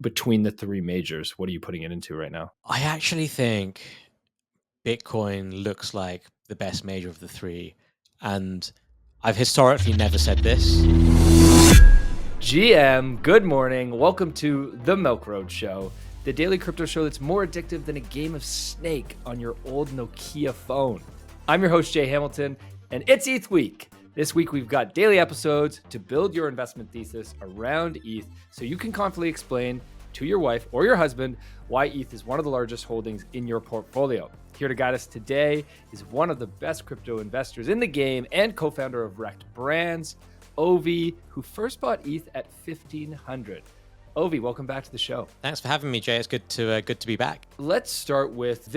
between the three majors? What are you putting it into right now? I actually think Bitcoin looks like the best major of the three. And I've historically never said this. GM, good morning. Welcome to the Milk Road Show, the daily crypto show that's more addictive than a game of Snake on your old Nokia phone. I'm your host, Jay Hamilton, and it's ETH Week. This week, we've got daily episodes to build your investment thesis around ETH so you can confidently explain to your wife or your husband why ETH is one of the largest holdings in your portfolio. Here to guide us today is one of the best crypto investors in the game and co-founder of Rekt Brands, Ovi, who first bought ETH at 1,500. Ovi, welcome back to the show. Thanks for having me, Jay. It's good to be back. Let's start with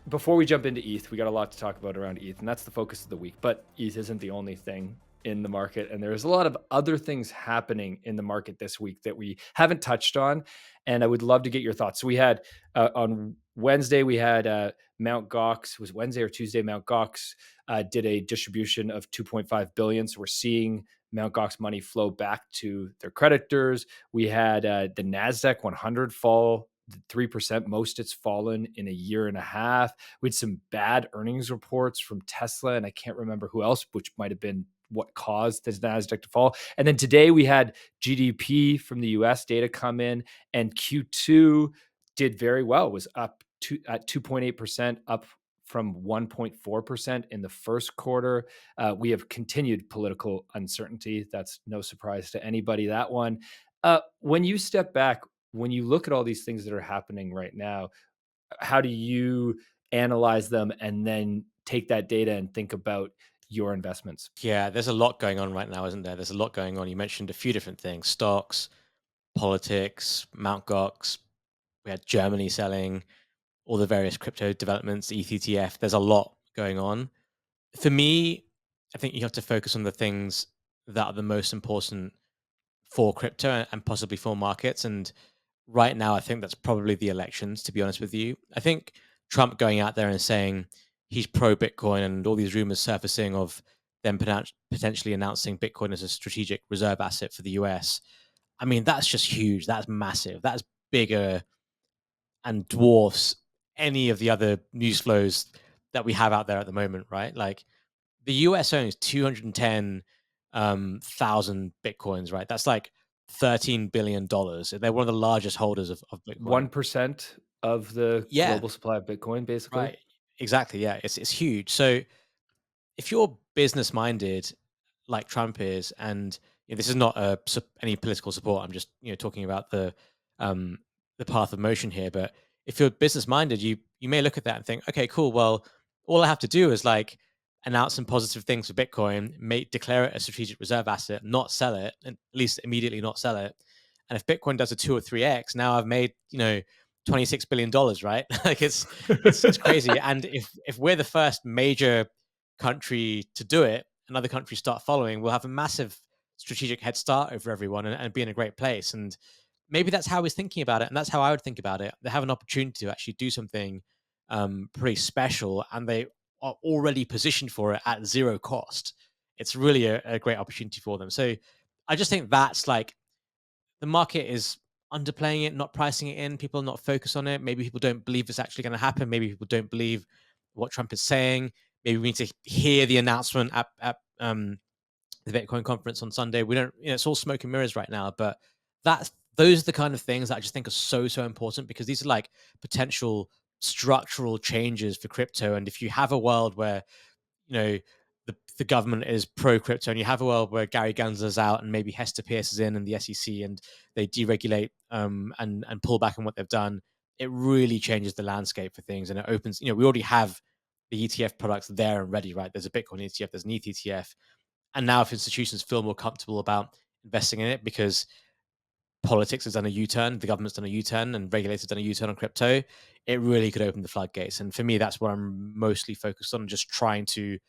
before we jump into ETH, we got a lot to talk about around ETH, and that's the focus of the week. But ETH isn't the only thing in the market, and there's a lot of other things happening in the market this week that we haven't touched on, and I would love to get your thoughts. So we had on Wednesday, we had Mount Gox. Was Wednesday or Tuesday? Mount Gox did a distribution of 2.5 billion. So we're seeing Mount Gox money flow back to their creditors. We had the NASDAQ 100 fall 3%, most it's fallen in a year and a half. We had some bad earnings reports from Tesla, and I can't remember who else, which might have been what caused the NASDAQ to fall. And then today we had GDP from the US data come in, and Q2 did very well, was up at 2.8%, up from 1.4% in the first quarter. We have continued political uncertainty. That's no surprise to anybody, that one. When you step back, when you look at all these things that are happening right now, how do you analyze them and then take that data and think about your investments? Yeah, there's a lot going on right now, isn't there? There's a lot going on. You mentioned a few different things: stocks, politics, Mount Gox. We had Germany selling, all the various crypto developments, ETH ETF. There's a lot going on. For me, I think you have to focus on the things that are the most important for crypto and possibly for markets. And right now, I think that's probably the elections, to be honest with you. I think Trump going out there and saying he's pro Bitcoin and all these rumors surfacing of them potentially announcing Bitcoin as a strategic reserve asset for the US. I mean, that's just huge. That's massive. That's bigger and dwarfs any of the other news flows that we have out there at the moment, right? Like the US owns 210 thousand bitcoins, right? That's like $13 billion. They're one of the largest holders of Bitcoin. 1% of the Yeah, global supply of Bitcoin, basically. right. Exactly. Yeah, it's huge. So if you're business minded, like Trump is, and this is not any political support. I'm just talking about the path of motion here. But if you're business minded, you may look at that and think, okay, cool. Well, all I have to do is like announce some positive things for Bitcoin, declare it a strategic reserve asset, not sell it, and at least immediately not sell it. And if Bitcoin does a 2 or 3x, now I've made $26 billion, right? Like it's crazy. And if we're the first major country to do it and other countries start following, we'll have a massive strategic head start over everyone and be in a great place. And maybe that's how he's thinking about it. And that's how I would think about it. They have an opportunity to actually do something pretty special, and they are already positioned for it at zero cost. It's really a great opportunity for them. So I just think that's like the market is underplaying it, not pricing it in. People are not focused on it. Maybe people don't believe it's actually going to happen. Maybe people don't believe what Trump is saying. Maybe we need to hear the announcement at the Bitcoin conference on Sunday. We don't, it's all smoke and mirrors right now. But those are the kind of things that I just think are so important, because these are like potential structural changes for crypto. And if you have a world where you know the government is pro crypto, and you have a world where Gary Gensler's out and maybe Hester Pierce is in and the SEC, and they deregulate and pull back on what they've done, it really changes the landscape for things, and it opens. We already have the ETF products there and ready, right? There's a Bitcoin ETF, there's an ETH ETF, and now if institutions feel more comfortable about investing in it because politics has done a U-turn, the government's done a U-turn, and regulators done a U-turn on crypto, it really could open the floodgates. And for me, that's what I'm mostly focused on, just trying to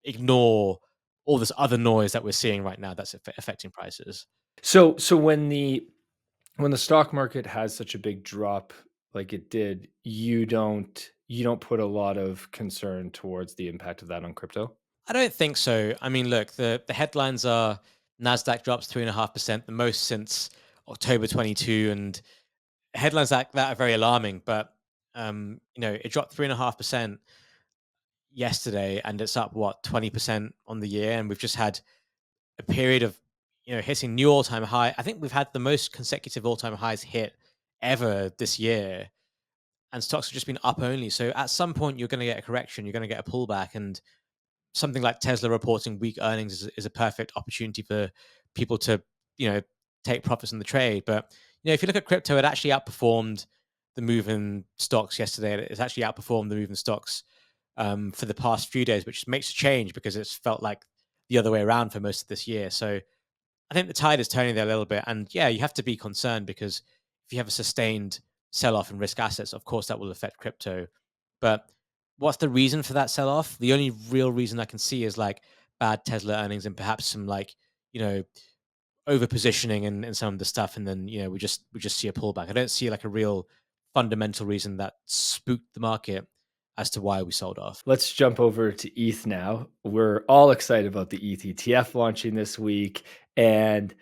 ignore all this other noise that we're seeing right now that's affecting prices. So when the stock market has such a big drop like it did, you don't put a lot of concern towards the impact of that on crypto? I don't think so. I mean, look, the headlines are Nasdaq drops 3.5%, the most since October 22, and headlines like that are very alarming, but it dropped 3.5% yesterday, and it's up what 20% on the year, and we've just had a period of hitting new all-time high. I think we've had the most consecutive all-time highs hit ever this year, and stocks have just been up only. So at some point, you're going to get a correction, you're going to get a pullback, and something like Tesla reporting weak earnings is a perfect opportunity for people to, you know, take profits in the trade. But if you look at crypto, it actually outperformed the move in stocks yesterday. It's actually outperformed the move in stocks for the past few days, which makes a change because it's felt like the other way around for most of this year. So I think the tide is turning there a little bit. And yeah, you have to be concerned because if you have a sustained sell off in risk assets, of course, that will affect crypto. But what's the reason for that sell off? The only real reason I can see is like bad Tesla earnings and perhaps some like, you know, over positioning in some of the stuff. And then, we just see a pullback. I don't see like a real fundamental reason that spooked the market as to why we sold off. Let's jump over to ETH now. We're all excited about the ETH ETF launching this week, and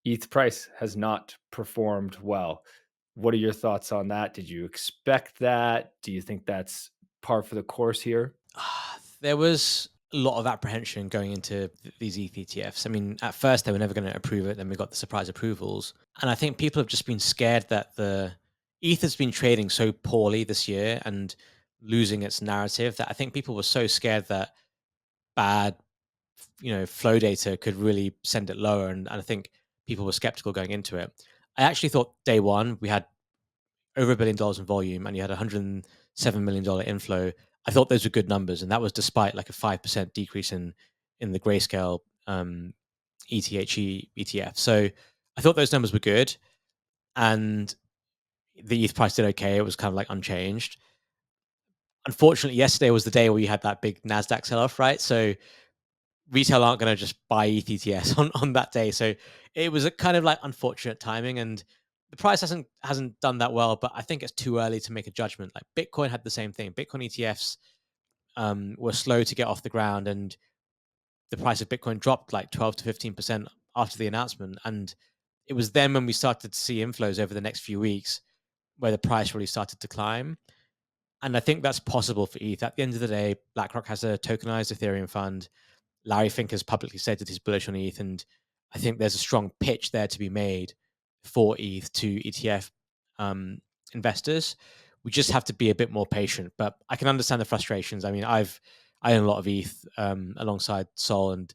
ETH price has not performed well. What are your thoughts on that? Did you expect that? Do you think that's par for the course here? There was a lot of apprehension going into these ETH ETFs. I mean, at first they were never going to approve it, then we got the surprise approvals, and I think people have just been scared that the ETH has been trading so poorly this year and losing its narrative that I think people were so scared that bad, flow data could really send it lower, and I think people were skeptical going into it. I actually thought day one we had over $1 billion in volume and you had $107 million inflow. I thought those were good numbers, and that was despite like a 5% decrease in the grayscale ETHE ETF. So I thought those numbers were good, and the ETH price did okay. It was kind of like unchanged. Unfortunately, yesterday was the day where you had that big Nasdaq sell off, right? So retail aren't going to just buy ETH ETFs on that day. So it was a kind of like unfortunate timing, and the price hasn't done that well. But I think it's too early to make a judgment. Like Bitcoin had the same thing. Bitcoin ETFs were slow to get off the ground, and the price of Bitcoin dropped like 12 to 15% after the announcement. And it was then when we started to see inflows over the next few weeks where the price really started to climb. And I think that's possible for ETH. At the end of the day, BlackRock has a tokenized Ethereum fund. Larry Fink has publicly said that he's bullish on ETH, and I think there's a strong pitch there to be made for ETH to ETF um, investors. We just have to be a bit more patient, but I can understand the frustrations. I mean, I own a lot of ETH alongside Sol, and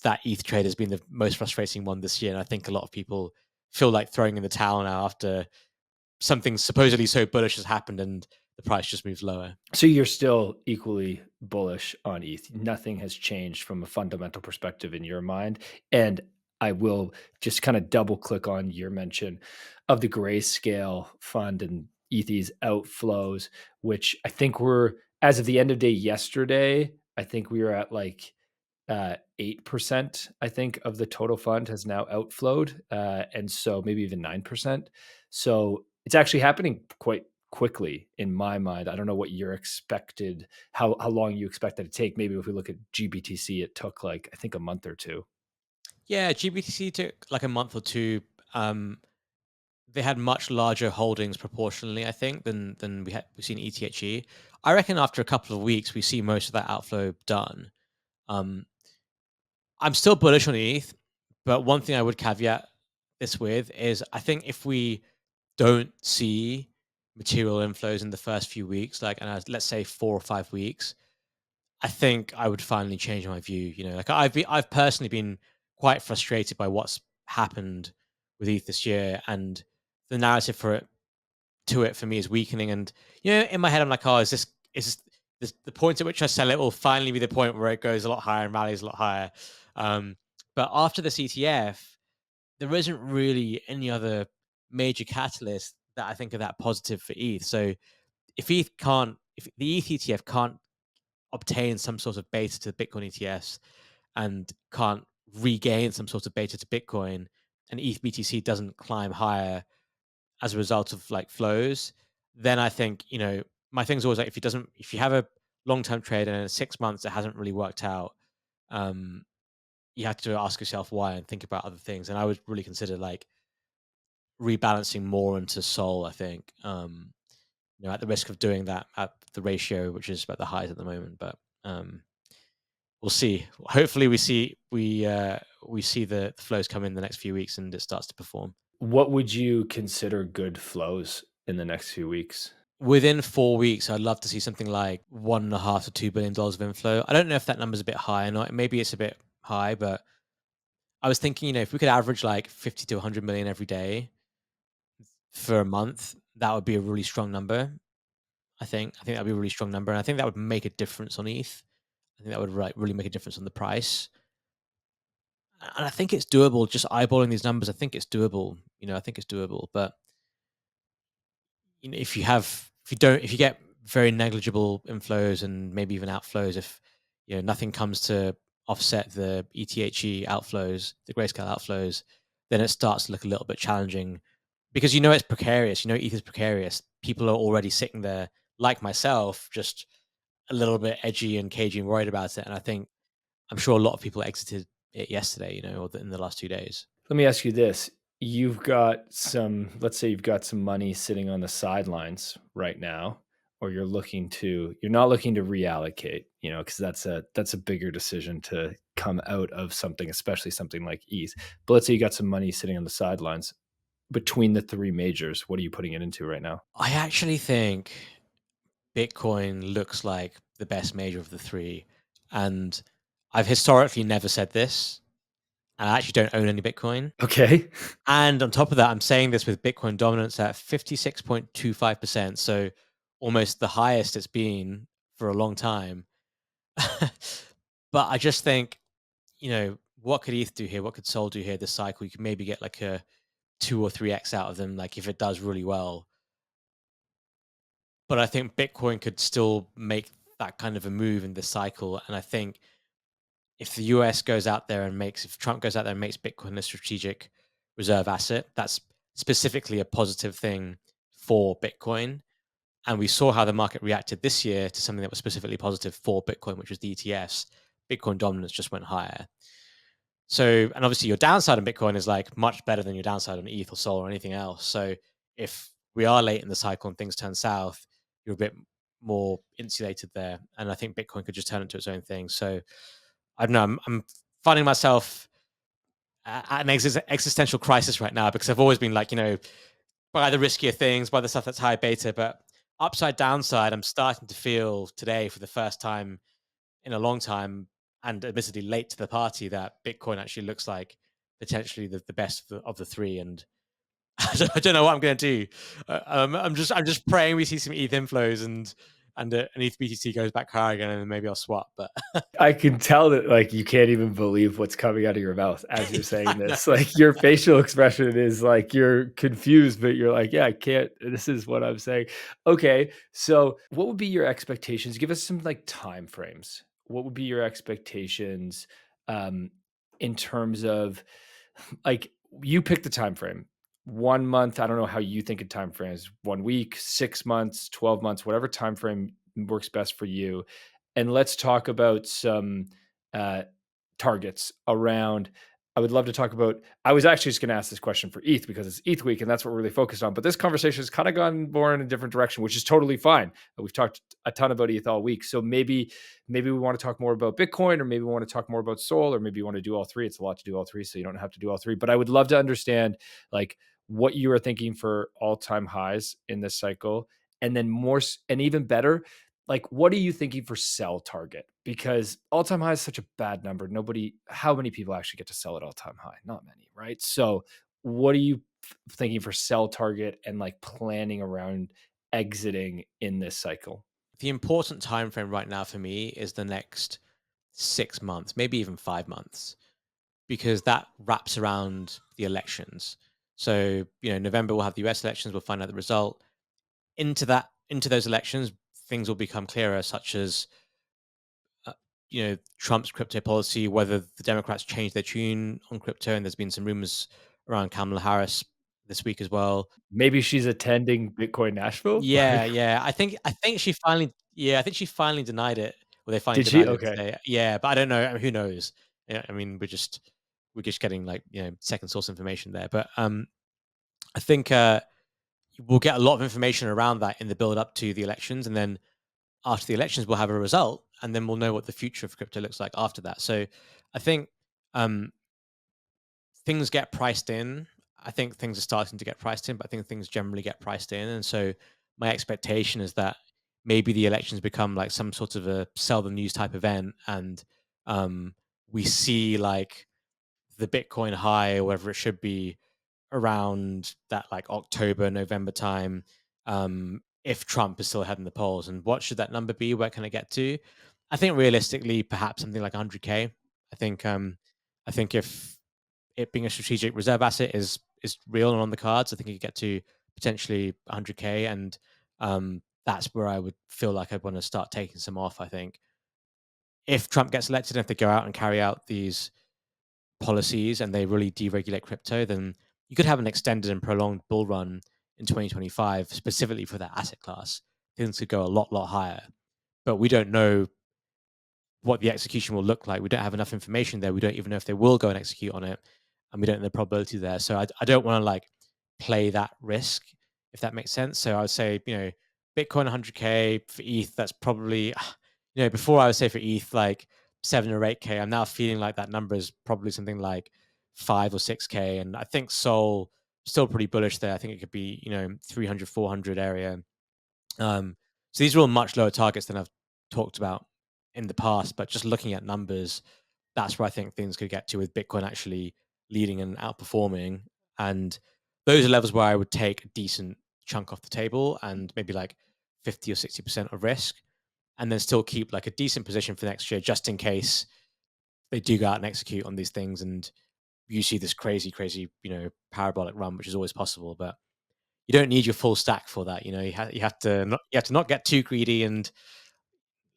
that ETH trade has been the most frustrating one this year. And I think a lot of people feel like throwing in the towel now after something supposedly so bullish has happened and the price just moves lower. So you're still equally bullish on ETH. Nothing has changed from a fundamental perspective in your mind. And I will just kind of double click on your mention of the grayscale fund and ETH's outflows, which I think were, as of the end of day yesterday, I think we were at like 8%, I think, of the total fund has now outflowed. And so maybe even 9%. So it's actually happening quite quickly in my mind. I don't know what you're expected, how long you expect that to take. Maybe if we look at GBTC, it took like, I think, a month or two. Yeah, GBTC took like a month or two. They had much larger holdings proportionally, I think, than we've seen ETHE. I reckon after a couple of weeks, we see most of that outflow done. Um, I'm still bullish on ETH, but one thing I would caveat this with is I think if we don't see material inflows in the first few weeks, like let's say 4 or 5 weeks, I think I would finally change my view. Like I've personally been quite frustrated by what's happened with ETH this year, and the narrative for me is weakening. And in my head, I'm like, oh, is this the point at which I sell it will finally be the point where it goes a lot higher and rallies a lot higher. Um, but after this ETF, there isn't really any other major catalyst that I think are that positive for ETH. So if the ETH ETF can't obtain some sort of beta to the Bitcoin ETFs and can't regain some sort of beta to Bitcoin, and ETH BTC doesn't climb higher as a result of like flows, then I think, my thing's always like if you have a long term trade and in 6 months it hasn't really worked out, um, you have to ask yourself why and think about other things. And I would really consider like rebalancing more into Sol, I think. At the risk of doing that at the ratio, which is about the highs at the moment, but um, we'll see. Hopefully, we see the flows come in the next few weeks and it starts to perform. What would you consider good flows in the next few weeks? Within 4 weeks, I'd love to see something like $1.5 to $2 billion of inflow. I don't know if that number's a bit high or not. Maybe it's a bit high, but I was thinking, if we could average like 50 to 100 million every day for a month, that would be a really strong number. I think that'd be a really strong number, and I think that would make a difference on ETH. I think that would really make a difference on the price, and I think it's doable. Just eyeballing these numbers, I think it's doable. I think it's doable. But if you get very negligible inflows and maybe even outflows, if nothing comes to offset the ETHE outflows, the grayscale outflows, then it starts to look a little bit challenging because it's precarious. ETH is precarious. People are already sitting there, like myself, just a little bit edgy and cagey and worried about it. And I'm sure a lot of people exited it yesterday, or in the last 2 days. Let me ask you this. Let's say you've got some money sitting on the sidelines right now, or you're not looking to reallocate, because that's a bigger decision to come out of something, especially something like ETH. But let's say you got some money sitting on the sidelines between the three majors. What are you putting it into right now? I actually think Bitcoin looks like the best major of the three. And I've historically never said this, and I actually don't own any Bitcoin. Okay. And on top of that, I'm saying this with Bitcoin dominance at 56.25%. So almost the highest it's been for a long time. But I just think, what could ETH do here? What could Sol do here this cycle? You could maybe get like a 2 or 3x out of them, like if it does really well. But I think Bitcoin could still make that kind of a move in this cycle. And I think if the US goes out there and if Trump goes out there and makes Bitcoin a strategic reserve asset, that's specifically a positive thing for Bitcoin. And we saw how the market reacted this year to something that was specifically positive for Bitcoin, which was the ETFs. Bitcoin dominance just went higher. So, and obviously your downside on Bitcoin is like much better than your downside on ETH or Sol or anything else. So if we are late in the cycle and things turn south, you're a bit more insulated there. And I think Bitcoin could just turn into its own thing. So I don't know. I'm finding myself at an existential crisis right now because I've always been like, buy the riskier things, buy the stuff that's high beta. But upside downside, I'm starting to feel today for the first time in a long time, and admittedly late to the party, that Bitcoin actually looks like potentially the best of the three. And I don't know what I'm going to do. I'm just praying we see some ETH inflows and ETH BTC goes back higher again, and then maybe I'll swap. But I can tell that like you can't even believe what's coming out of your mouth as you're yeah, saying no. this. Like your facial expression is like you're confused, but you're like, yeah, I can't. This is what I'm saying. Okay, so what would be your expectations? Give us some like time frames. What would be your expectations um, in terms of like you pick the time frame? 1 month. I don't know how you think of time frames. 1 week, 6 months, 12 months, whatever time frame works best for you, and let's talk about some uh, targets around. I would love to talk about. I was actually just going to ask this question for ETH because it's ETH week and that's what we're really focused on. But this conversation has kind of gone more in a different direction, which is totally fine. We've talked a ton about ETH all week, so maybe we want to talk more about Bitcoin, or maybe we want to talk more about Sol, or maybe you want to do all three. It's a lot to do all three, so you don't have to do all three. But I would love to understand like what you are thinking for all-time highs in this cycle, and then more, and even better, like what are you thinking for sell target? Because all-time high is such a bad number. How many people actually get to sell at all-time high? Not many, right? So what are you thinking for sell target and like planning around exiting in this cycle? The important time frame right now for me is the next 6 months, maybe even 5 months, because that wraps around the elections. So, November we'll have the US elections, we'll find out the result. Into those elections, things will become clearer, such as Trump's crypto policy, whether the Democrats change their tune on crypto, and there's been some rumors around Kamala Harris this week as well. Maybe she's attending Bitcoin Nashville? Yeah, yeah. I think she finally denied it. Well, they finally Did she? denied it Okay. today. Yeah, but I don't know. I mean, who knows? Yeah, I mean, we're just getting like second source information there. But I think we'll get a lot of information around that in the build up to the elections, and then after the elections, we'll have a result, and then we'll know what the future of crypto looks like after that. So, I think um, things get priced in. I think things are starting to get priced in, but I think things generally get priced in. And so my expectation is that maybe the elections become like some sort of a sell the news type event, and um, we see like the Bitcoin high or whatever it should be around that like October, November time. If Trump is still ahead in the polls, and what should that number be? Where can it get to? I think realistically, perhaps something like 100K. I think if it being a strategic reserve asset is real and on the cards, I think you could get to potentially 100K, and that's where I would feel like I'd want to start taking some off. I think if Trump gets elected, if they go out and carry out these policies and they really deregulate crypto, then you could have an extended and prolonged bull run in 2025, specifically for that asset class. Things could go a lot higher, but we don't know what the execution will look like. We don't have enough information there. We don't even know if they will go and execute on it, and we don't know the probability there. So I don't want to like play that risk, if that makes sense. So I would say, Bitcoin 100K for ETH. That's probably, before I would say for ETH like 7 or 8K. I'm now feeling like that number is probably something like 5 or 6K, and I think Sol still pretty bullish there. I think it could be 300, 400 area. So these are all much lower targets than I've talked about in the past, but just looking at numbers, that's where I think things could get to with Bitcoin actually leading and outperforming. And those are levels where I would take a decent chunk off the table and maybe like 50 or 60% of risk, and then still keep like a decent position for next year just in case they do go out and execute on these things and you see this crazy, parabolic run, which is always possible. But you don't need your full stack for that. You have to not get too greedy and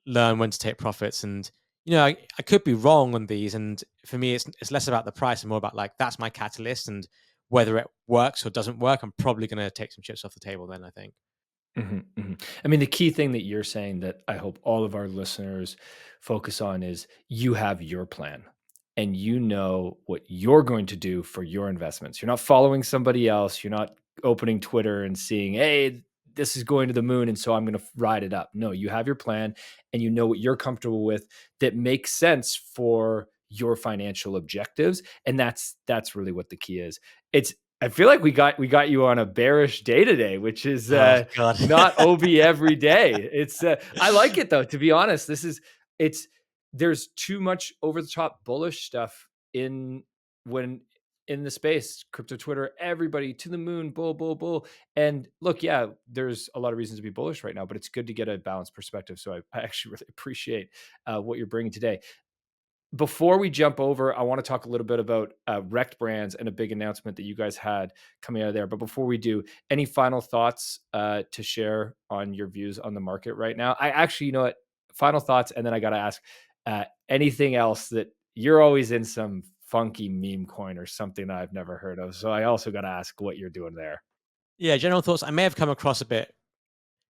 learn when to take profits. And I could be wrong on these. And for me, it's less about the price and more about like that's my catalyst, and whether it works or doesn't work, I'm probably going to take some chips off the table. Then I think. Mhm, mhm. I mean, the key thing that you're saying that I hope all of our listeners focus on is you have your plan and you know what you're going to do for your investments. You're not following somebody else. You're not opening Twitter and seeing, hey, this is going to the moon. And so I'm going to ride it up. No, you have your plan and you know what you're comfortable with that makes sense for your financial objectives. And that's really what the key is. It's I feel like we got you on a bearish day today, which is Oh God. not OB every day. It's I like it though. To be honest, it's there's too much over the top bullish stuff in when in the space, crypto Twitter, everybody to the moon, bull, bull, bull. And look, yeah, there's a lot of reasons to be bullish right now, but it's good to get a balanced perspective. So I actually really appreciate what you're bringing today. Before we jump over, I want to talk a little bit about Rekt Brands and a big announcement that you guys had coming out of there. But before we do, any final thoughts to share on your views on the market right now? I actually, you know what? Final thoughts, and then I got to ask anything else that you're always in some funky meme coin or something that I've never heard of. So I also got to ask what you're doing there. Yeah, general thoughts. I may have come across a bit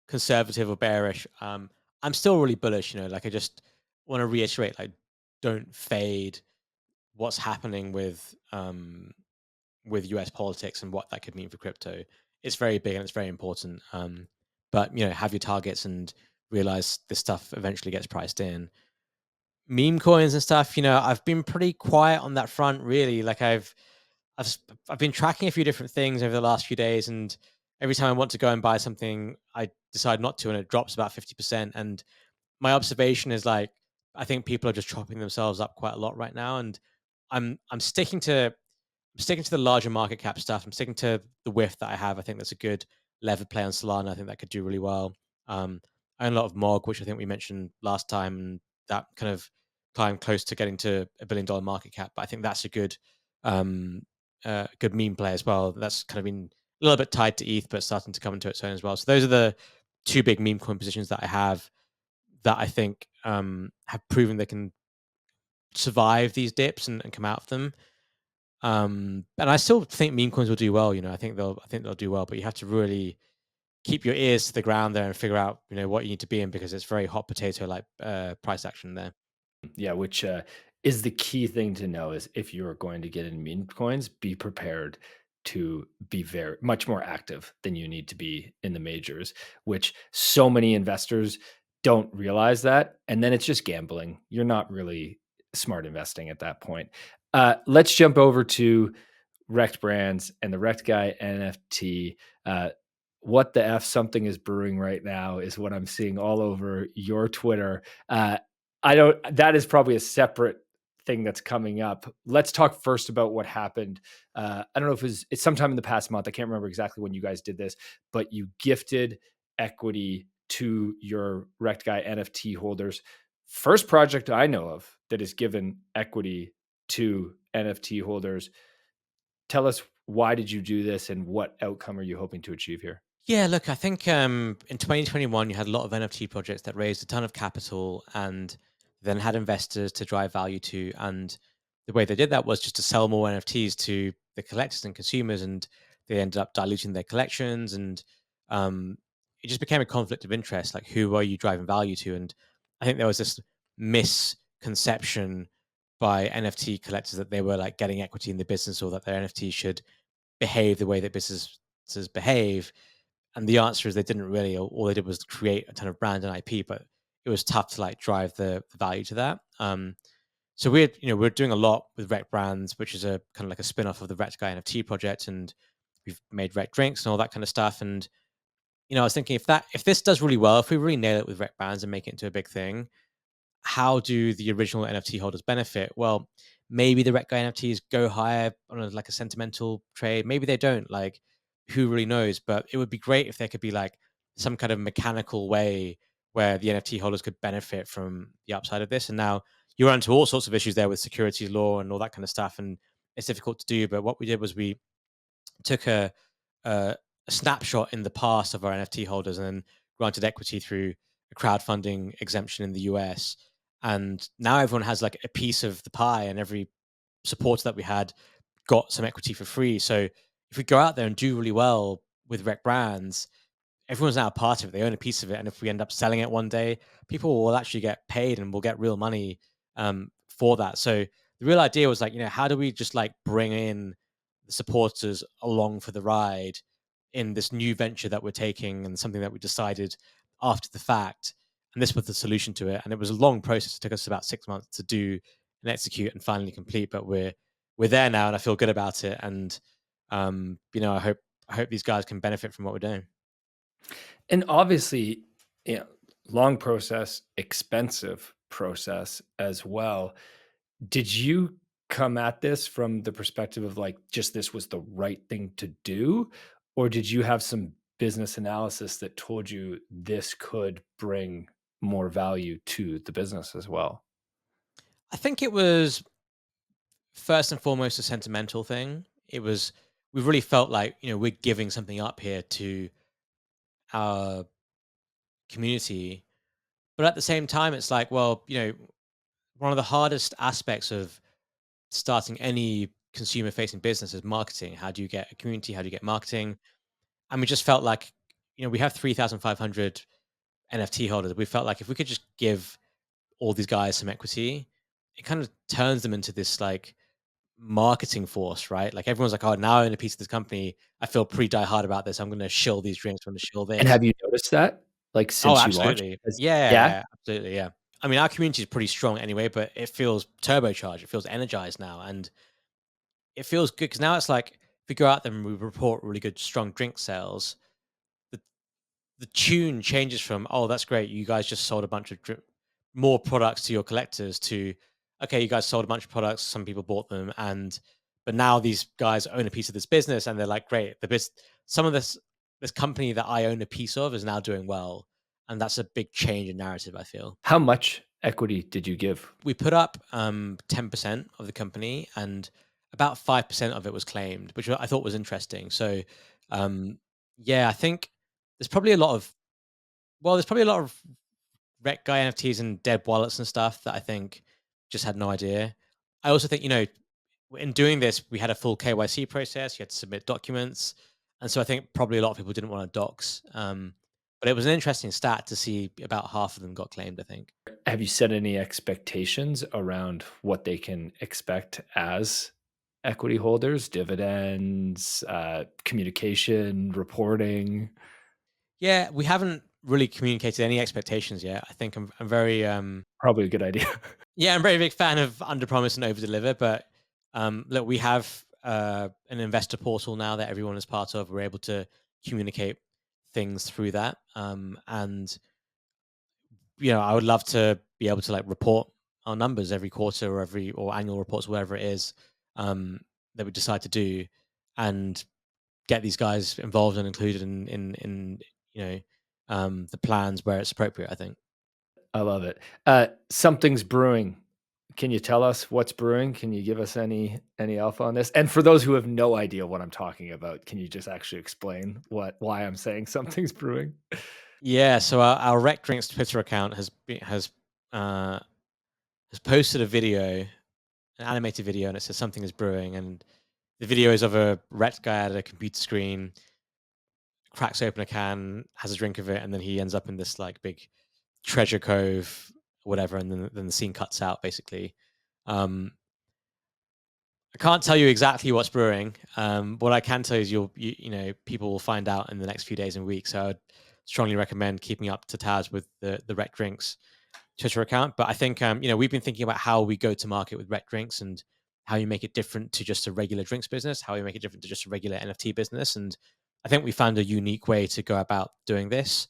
conservative or bearish. I'm still really bullish. Like I just want to reiterate, like, don't fade what's happening with US politics and what that could mean for crypto. It's very big and it's very important. But have your targets and realize this stuff eventually gets priced in. Meme coins and stuff, I've been pretty quiet on that front, really. Like I've been tracking a few different things over the last few days, and every time I want to go and buy something, I decide not to, and it drops about 50%. And my observation is like I think people are just chopping themselves up quite a lot right now, and I'm sticking to the larger market cap stuff. I'm sticking to the whiff that I have. I think that's a good levered play on Solana. I think that could do really well. I own a lot of Mog, which I think we mentioned last time, and that kind of climbed close to getting to $1 billion market cap. But I think that's a um, good meme play as well. That's kind of been a little bit tied to ETH, but starting to come into its own as well. So those are the two big meme coin positions that I have that I think have proven they can survive these dips and come out of them. And I still think meme coins will do well. I think they'll do well, but you have to really keep your ears to the ground there and figure out, what you need to be in because it's very hot potato like price action there. Yeah, which is the key thing to know is if you're going to get in meme coins, be prepared to be very much more active than you need to be in the majors, which so many investors don't realize that. And then it's just gambling. You're not really smart investing at that point. Let's jump over to Rekt Brands and the Rekt Guy NFT. Uh, what the F something is brewing right now is what I'm seeing all over your Twitter. I don't, that is probably a separate thing that's coming up. Let's talk first about what happened. I don't know if it's sometime in the past month. I can't remember exactly when you guys did this, but you gifted equity to your Rekt Guy NFT holders. First project I know of that has given equity to NFT holders. Tell us, why did you do this and what outcome are you hoping to achieve here? Yeah, look, I think in 2021 you had a lot of NFT projects that raised a ton of capital and then had investors to drive value to. And the way they did that was just to sell more NFTs to the collectors and consumers, and they ended up diluting their collections. And um, it just became a conflict of interest. Like, who are you driving value to? And I think there was this misconception by NFT collectors that they were like getting equity in the business, or that their NFT should behave the way that businesses behave. And the answer is they didn't really. All they did was create a ton of brand and IP, but it was tough to like drive the value to that. So we're doing a lot with Rekt Brands, which is a kind of like a spin-off of the Rekt Guy NFT project, and we've made Rekt drinks and all that kind of stuff. And I was thinking, if this does really well, if we really nail it with Rekt Brands and make it into a big thing, how do the original NFT holders benefit? Well, maybe the Rekt Guy NFTs go higher on like a sentimental trade. Maybe they don't. Like, who really knows? But it would be great if there could be like some kind of mechanical way where the NFT holders could benefit from the upside of this. And now you run into all sorts of issues there with securities law and all that kind of stuff, and it's difficult to do. But what we did was we took a, a snapshot in the past of our NFT holders and then granted equity through a crowdfunding exemption in the US. And now everyone has like a piece of the pie, and every supporter that we had got some equity for free. So if we go out there and do really well with Rekt Brands, everyone's now a part of it. They own a piece of it. And if we end up selling it one day, people will actually get paid and we'll get real money for that. So the real idea was like, how do we just like bring in the supporters along for the ride in this new venture that we're taking, and something that we decided after the fact. And this was the solution to it. And it was a long process. It took us about 6 months to do and execute and finally complete. But we're there now, and I feel good about it. And I hope these guys can benefit from what we're doing. And obviously, you know, long process, expensive process as well. Did you come at this from the perspective of like, just this was the right thing to do? Or did you have some business analysis that told you this could bring more value to the business as well? I think it was first and foremost a sentimental thing. We really felt like, we're giving something up here to our community. But at the same time, it's like, well, one of the hardest aspects of starting any consumer facing business is marketing. How do you get a community? How do you get marketing? And we just felt like, we have 3,500 NFT holders. We felt like if we could just give all these guys some equity, it kind of turns them into this like marketing force, right? Like, everyone's like, oh, now I own a piece of this company. I feel pretty die hard about this. I'm going to shill these drinks. I'm going to shill And this. have you noticed that, like, Oh, since you launched? absolutely. Yeah? Yeah, absolutely. Yeah. I mean, our community is pretty strong anyway, but it feels turbocharged. It feels energized now. And it feels good because now it's like, if we go out there and we report really good, strong drink sales, the, the tune changes from, oh, that's great. You guys just sold a bunch of more products to your collectors, to, okay, you guys sold a bunch of products. Some people bought them. But now these guys own a piece of this business, and they're like, great. Some of this company that I own a piece of is now doing well. And that's a big change in narrative, I feel. How much equity did you give? We put up 10% of the company, and about 5% of it was claimed, which I thought was interesting. So, um, yeah, I think there's probably a lot of, there's probably a lot of Rekt Guy NFTs and dead wallets and stuff that I think just had no idea. I also think, in doing this, we had a full KYC process. You had to submit documents. And so I think probably a lot of people didn't want to dox. But it was an interesting stat to see about half of them got claimed, I think. Have you set any expectations around what they can expect as equity holders, dividends, communication, reporting? Yeah, we haven't really communicated any expectations yet. I think I'm very Probably a good idea. yeah, I'm a very big fan of under promise and over deliver. But look, we have an investor portal now that everyone is part of. We're able to communicate things through that, and I would love to be able to like report our numbers every quarter or annual reports, whatever it is um, that we decide to do, and get these guys involved and included in you know the plans where it's appropriate. I think. I love it. Something's brewing. Can you tell us what's brewing? Can you give us any alpha on this? And for those who have no idea what I'm talking about, can you just actually explain why I'm saying something's brewing? Yeah, so our Rekt Drinks Twitter account uh, has posted a video, an animated video, and it says something is brewing, and the video is of a Rekt guy at a computer screen, cracks open a can, has a drink of it, and then he ends up in this like big treasure cove, whatever, and then the scene cuts out basically. Um, I can't tell you exactly what's brewing. What I can tell you is people will find out in the next few days and weeks. So I'd strongly recommend keeping up to tabs with the Rekt Drinks Twitter account. But I think we've been thinking about how we go to market with Rekt Drinks and how you make it different to just a regular drinks business, how we make it different to just a regular NFT business. And I think we found a unique way to go about doing this.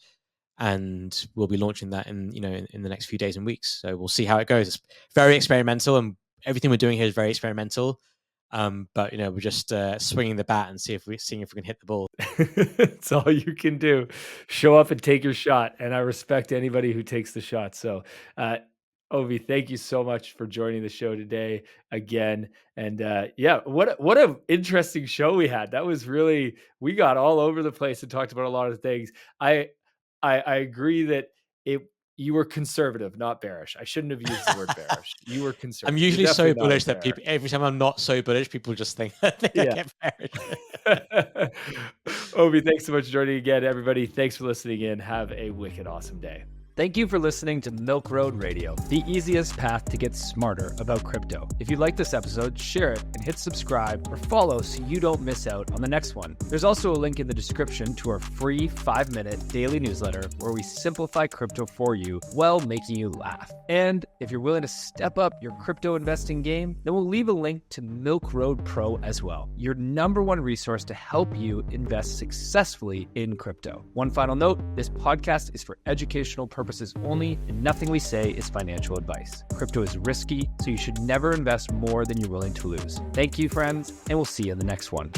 And we'll be launching that in the next few days and weeks. So we'll see how it goes. It's very experimental, and everything we're doing here is very experimental. But we're just swinging the bat and seeing if we can hit the ball. It's all you can do. Show up and take your shot, and I respect anybody who takes the shot. So, Ovi, thank you so much for joining the show today again. And yeah, what a interesting show we had. That was really, we got all over the place and talked about a lot of things. I agree that it you were conservative, not bearish. I shouldn't have used the word bearish. You were I'm conservative. You're usually so definitely not a bullish that bear. people every time I'm not so bullish, people just think I Yeah. get bearish. Obi, thanks so much for joining again, everybody. Thanks for listening in. Have a wicked awesome day. Thank you for listening to Milk Road Radio, the easiest path to get smarter about crypto. If you like this episode, share it and hit subscribe or follow so you don't miss out on the next one. There's also a link in the description to our free 5-minute daily newsletter where we simplify crypto for you while making you laugh. And if you're willing to step up your crypto investing game, then we'll leave a link to Milk Road Pro as well, your #1 resource to help you invest successfully in crypto. One final note, this podcast is for educational purposes only, and nothing we say is financial advice. Crypto is risky, so you should never invest more than you're willing to lose. Thank you, friends, and we'll see you in the next one.